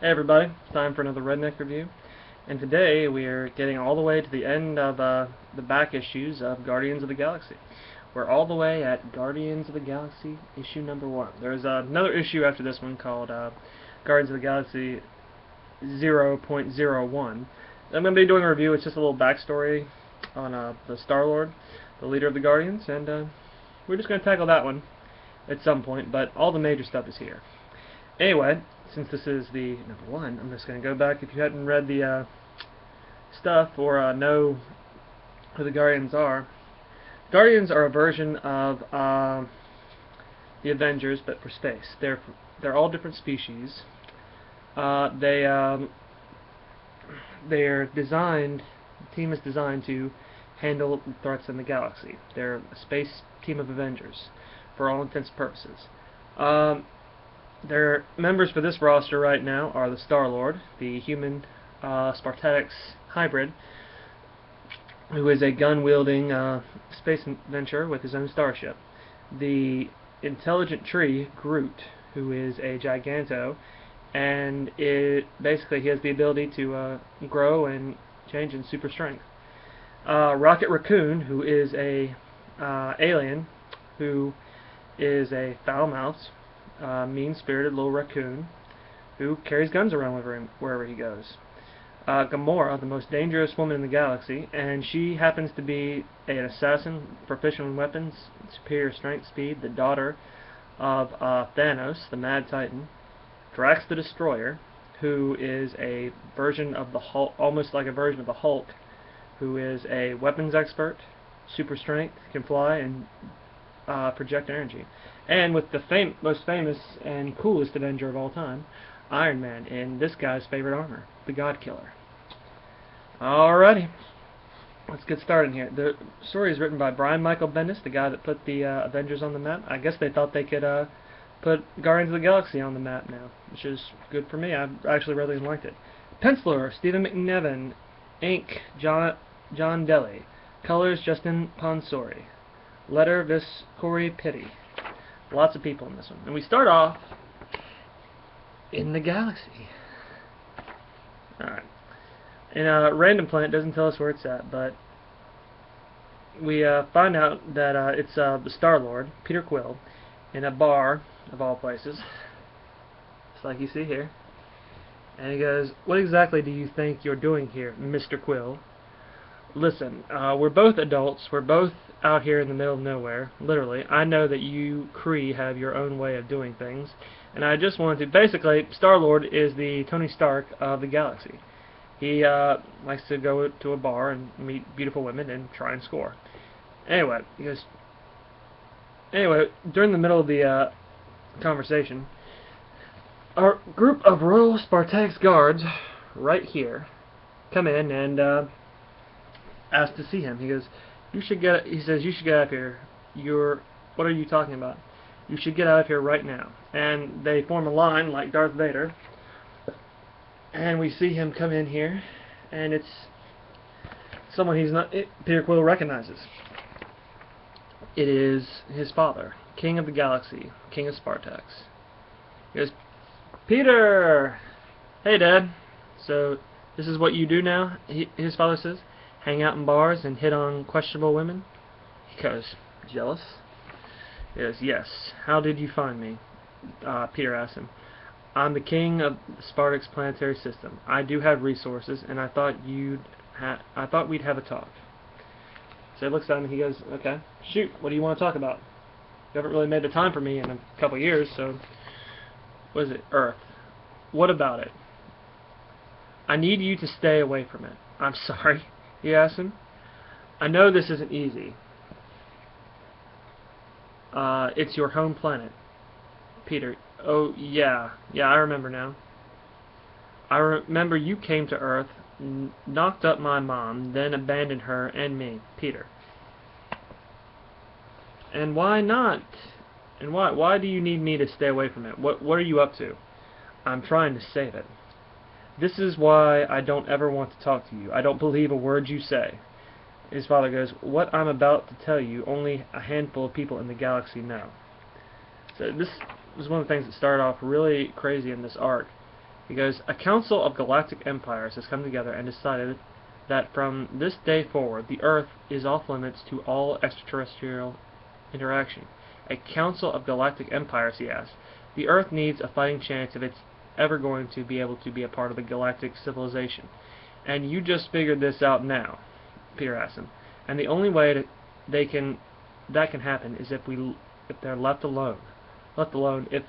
Hey everybody, it's time for another Redneck review, and today we are getting all the way to the end of the back issues of Guardians of the Galaxy. We're all the way at Guardians of the Galaxy issue number 1. There's another issue after this one called Guardians of the Galaxy 0.01. I'm going to be doing a review. It's just a little backstory on the Star-Lord, the leader of the Guardians, and we're just going to tackle that one at some point, but all the major stuff is here. Anyway, since this is the number 1, I'm just going to go back. If you hadn't read the stuff or know who the Guardians are a version of the Avengers, but for space. They're all different species. They're designed. The team is designed to handle threats in the galaxy. They're a space team of Avengers, for all intents and purposes. Their members for this roster right now are the Star-Lord, the human Spartacus hybrid, who is a gun-wielding space adventurer with his own starship. The intelligent tree, Groot, who is a giganto, and basically he has the ability to grow and change in super strength. Rocket Raccoon, who is a alien, who is a foul-mouthed, mean-spirited little raccoon who carries guns around with him wherever he goes. Gamora, the most dangerous woman in the galaxy, and she happens to be an assassin, proficient in weapons, superior strength, speed, the daughter of Thanos, the Mad Titan. Drax the Destroyer, who is a version of the Hulk, almost like a version of the Hulk, who is a weapons expert, super strength, can fly, and project energy. And with the most famous and coolest Avenger of all time, Iron Man, in this guy's favorite armor, the God Killer. Alrighty, let's get started here. The story is written by Brian Michael Bendis, the guy that put the Avengers on the map. I guess they thought they could put Guardians of the Galaxy on the map now, which is good for me. I actually really liked it. Penciler, Stephen McNevin. Ink, John Deli. Colors, Justin Ponsori. Letter, Corey Pitti. Lots of people in this one. And we start off in the galaxy. Alright. And Random Planet doesn't tell us where it's at, but we find out that it's the Star-Lord, Peter Quill, in a bar, of all places. Just like you see here. And he goes, "What exactly do you think you're doing here, Mr. Quill? Listen, we're both adults. We're both out here in the middle of nowhere, literally. I know that you Kree have your own way of doing things, and I just wanted to..." Basically, Star-Lord is the Tony Stark of the galaxy. He likes to go to a bar and meet beautiful women and try and score. Anyway, he goes... Anyway, during the middle of the conversation, our group of Royal Spartacus guards, right here, come in and ask to see him. He goes, "You should get..." He says, "You should get out of here. What are you talking about? You should get out of here right now." And they form a line like Darth Vader. And we see him come in here, and it's someone Peter Quill recognizes. It is his father, King of the Galaxy, King of Spartax. He goes, "Peter! Hey, Dad. So, this is what you do now?" His father says. "Hang out in bars and hit on questionable women?" He goes, "Jealous?" He goes, "Yes. How did you find me?" Peter asks him. "I'm the king of the Spartax planetary system. I do have resources, and I thought we'd have a talk." So he looks at him and he goes, "Okay, shoot, what do you want to talk about? You haven't really made the time for me in a couple of years, so..." What is it? Earth. "What about it?" "I need you to stay away from it." "I'm sorry?" he asks him. "I know this isn't easy. It's your home planet." Peter, "Oh, yeah, I remember now. I remember you came to Earth, knocked up my mom, then abandoned her and me." Peter, "And why not? And why do you need me to stay away from it? What are you up to?" "I'm trying to save it." "This is why I don't ever want to talk to you. I don't believe a word you say." His father goes, "What I'm about to tell you, only a handful of people in the galaxy know." So this was one of the things that started off really crazy in this arc. He goes, a council of galactic empires has come together and decided that from this day forward, the Earth is off limits to all extraterrestrial interaction. A council of galactic empires, he asks. The Earth needs a fighting chance if it's ever going to be able to be a part of the galactic civilization. And you just figured this out now, Peter asks him. And the only way that can happen is if they're left alone. Left alone. If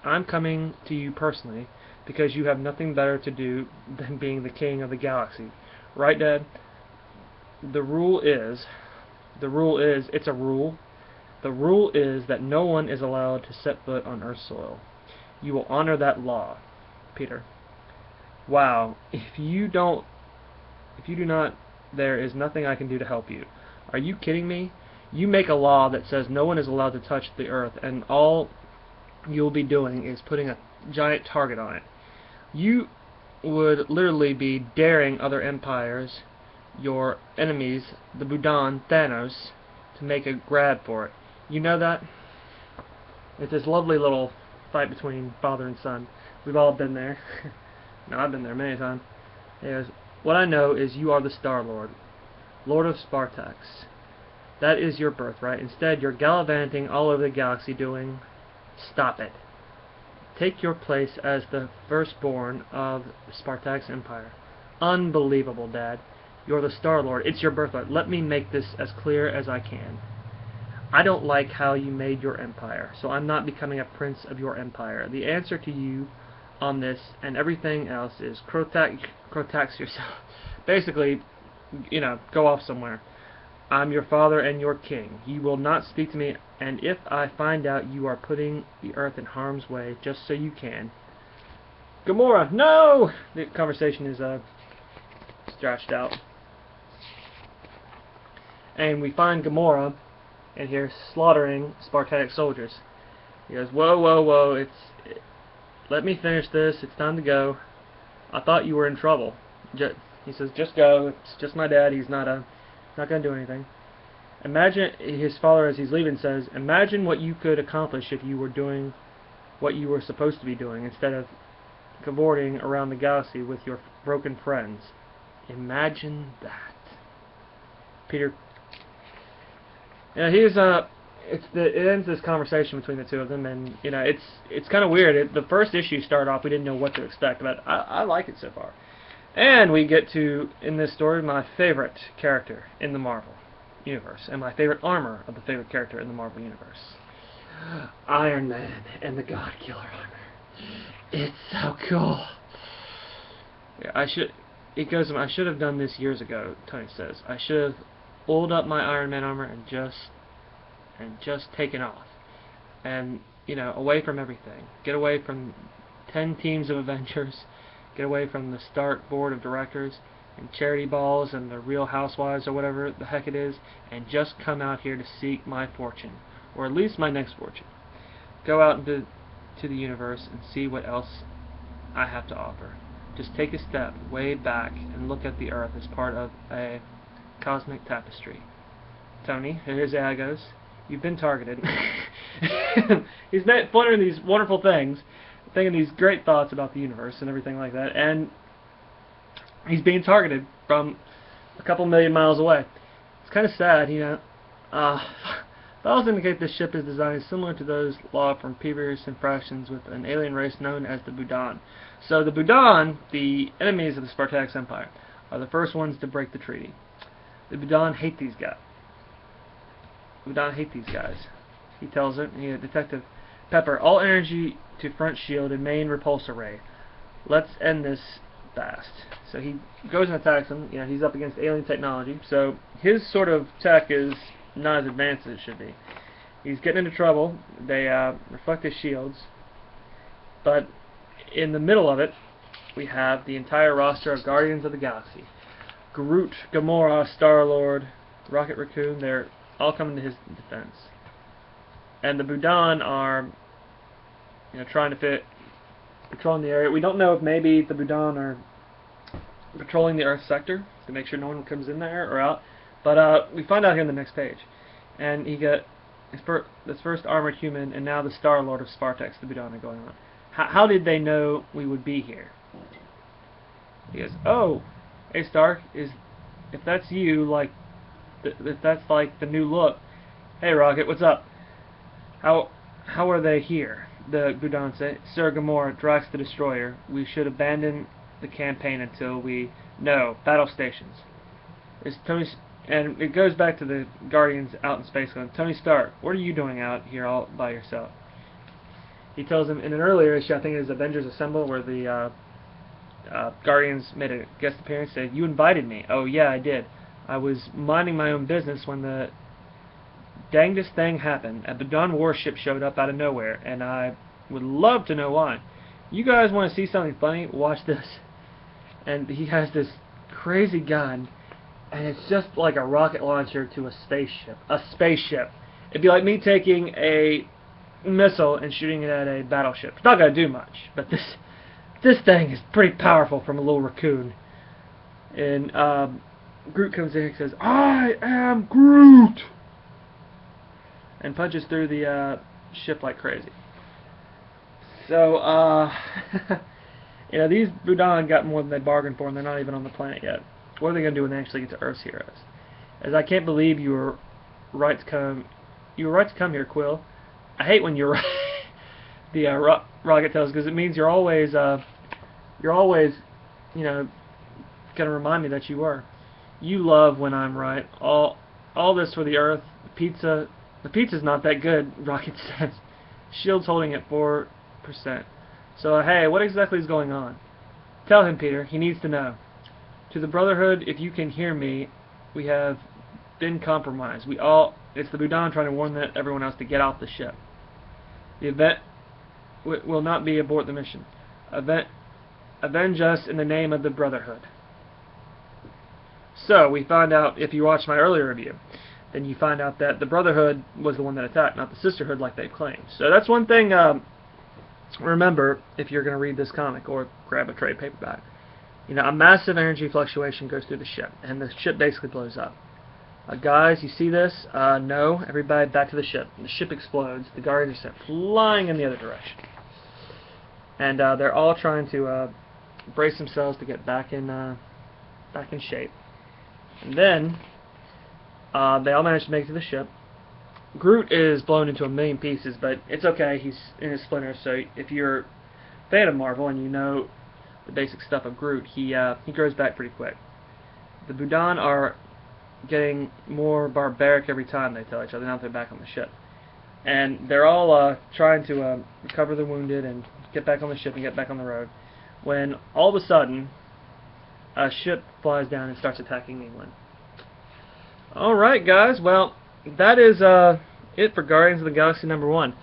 I'm coming to you personally because you have nothing better to do than being the king of the galaxy. Right, Dad? The rule is, it's a rule. The rule is that no one is allowed to set foot on Earth's soil. You will honor that law, Peter. Wow, if you do not, there is nothing I can do to help you. Are you kidding me? You make a law that says no one is allowed to touch the Earth, and all you'll be doing is putting a giant target on it. You would literally be daring other empires, your enemies, the Budan, Thanos, to make a grab for it. You know that? It's this lovely little fight between father and son. We've all been there. No, I've been there many times. What I know is you are the Star-Lord, Lord of Spartax. That is your birthright. Instead, you're gallivanting all over the galaxy doing... Stop it. Take your place as the firstborn of the Spartax Empire. Unbelievable, Dad. You're the Star-Lord. It's your birthright. Let me make this as clear as I can. I don't like how you made your empire, so I'm not becoming a prince of your empire. The answer to you on this and everything else is Crotax yourself. Basically, go off somewhere. I'm your father and your king. You will not speak to me, and if I find out you are putting the Earth in harm's way just so you can... Gamora, no! The conversation is stretched out. And we find Gamora and here slaughtering Spartanic soldiers. He goes, whoa, whoa, whoa, let me finish this, it's time to go. I thought you were in trouble. He says, just go, it's just my dad, he's not going to do anything. Imagine, his father as he's leaving says, imagine what you could accomplish if you were doing what you were supposed to be doing instead of cavorting around the galaxy with your broken friends. Imagine that. Peter... it ends this conversation between the two of them, and it's kind of weird. The first issue started off, we didn't know what to expect, but I like it so far. And we get to, in this story, my favorite character in the Marvel Universe, and my favorite armor of the favorite character in the Marvel Universe. Iron Man and the God Killer armor. It's so cool. Yeah, I should have done this years ago, Tony says. I should have oiled up my Iron Man armor and just taken off. And, away from everything. Get away from 10 teams of Avengers. Get away from the Stark board of directors and charity balls and the Real Housewives or whatever the heck it is, and just come out here to seek my fortune, or at least my next fortune. Go out into the universe and see what else I have to offer. Just take a step way back and look at the Earth as part of a cosmic tapestry. Tony, here's how it goes. You've been targeted. He's pondering these wonderful things, thinking these great thoughts about the universe and everything like that, and he's being targeted from a couple million miles away. It's kind of sad, Files indicate this ship is designed similar to those logged from previous infractions with an alien race known as the Budan. So the Budan, the enemies of the Spartax Empire, are the first ones to break the treaty. The Budan hate these guys. He tells it, Detective Pepper, all energy to front shield and main repulsor array. Let's end this fast. So he goes and attacks them. He's up against alien technology, so his sort of tech is not as advanced as it should be. He's getting into trouble. They reflect his shields, but in the middle of it, we have the entire roster of Guardians of the Galaxy. Groot, Gamora, Star-Lord, Rocket Raccoon, they're all coming to his defense. And the Budan are, trying to patrolling the area. We don't know if maybe the Budan are patrolling the Earth sector to make sure no one comes in there or out. But we find out here on the next page. And he got his first armored human, and now the Star-Lord of Spartax, the Budan, are going on. How did they know we would be here? He goes, oh, hey Stark, if that's you, like, if that's like the new look, hey Rocket, what's up? How are they here? The Budan said, Sir Gamora, Drax the Destroyer, we should abandon the campaign until we know. Battle stations. It's Tony, and it goes back to the Guardians out in space going, Tony Stark, what are you doing out here all by yourself? He tells him in an earlier issue, I think it is Avengers Assemble, where the Guardians made a guest appearance, said, you invited me. Oh yeah, I did. I was minding my own business when the dangest thing happened. A Budan warship showed up out of nowhere, and I would love to know why. You guys want to see something funny? Watch this. And he has this crazy gun, and it's just like a rocket launcher to a spaceship. A spaceship. It'd be like me taking a missile and shooting it at a battleship. It's not going to do much, but this thing is pretty powerful from a little raccoon. And Groot comes in and says, I am Groot! And punches through the ship like crazy. So, you know, these Budan got more than they bargained for, and they're not even on the planet yet. What are they going to do when they actually get to Earth's heroes? As I can't believe you were right to come. You were right to come here, Quill. I hate when you're right. The Rocket tells, because it means you're always, you know, gonna remind me that you were. You love when I'm right. All this for the Earth. The pizza's not that good, Rocket says. Shield's holding at 4%. So, hey, what exactly is going on? Tell him, Peter. He needs to know. To the Brotherhood, if you can hear me, we have been compromised. It's the Budan trying to warn everyone else to get off the ship. The event will not be abort the mission. Avenge us in the name of the Brotherhood. So, we find out, if you watched my earlier review, then you find out that the Brotherhood was the one that attacked, not the Sisterhood like they claimed. So that's one thing, remember, if you're going to read this comic or grab a trade paperback. You know, a massive energy fluctuation goes through the ship, and the ship basically blows up. Guys, you see this? No. Everybody back to the ship. The ship explodes. The Guardians are sent flying in the other direction. And they're all trying to brace themselves to get back in shape. And then they all manage to make it to the ship. Groot is blown into a million pieces, but it's okay. He's in his splinters, so if you're a fan of Marvel and you know the basic stuff of Groot, he grows back pretty quick. The Budan are getting more barbaric every time they tell each other now that they're back on the ship. And they're all trying to recover the wounded and get back on the ship and get back on the road, when all of a sudden a ship flies down and starts attacking England. Alright guys, well, that is it for Guardians of the Galaxy #1.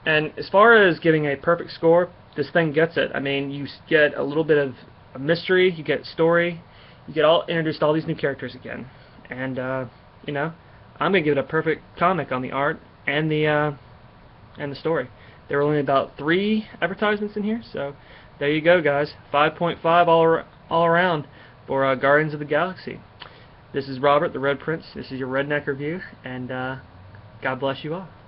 And as far as getting a perfect score, this thing gets it. I mean, you get a little bit of a mystery, you get story, you get introduced to all these new characters again. And, you know, I'm going to give it a perfect comic on the art and the story. There were only about 3 advertisements in here, so there you go, guys. 5.5 all around for Guardians of the Galaxy. This is Robert, the Red Prince. This is your Redneck review, and God bless you all.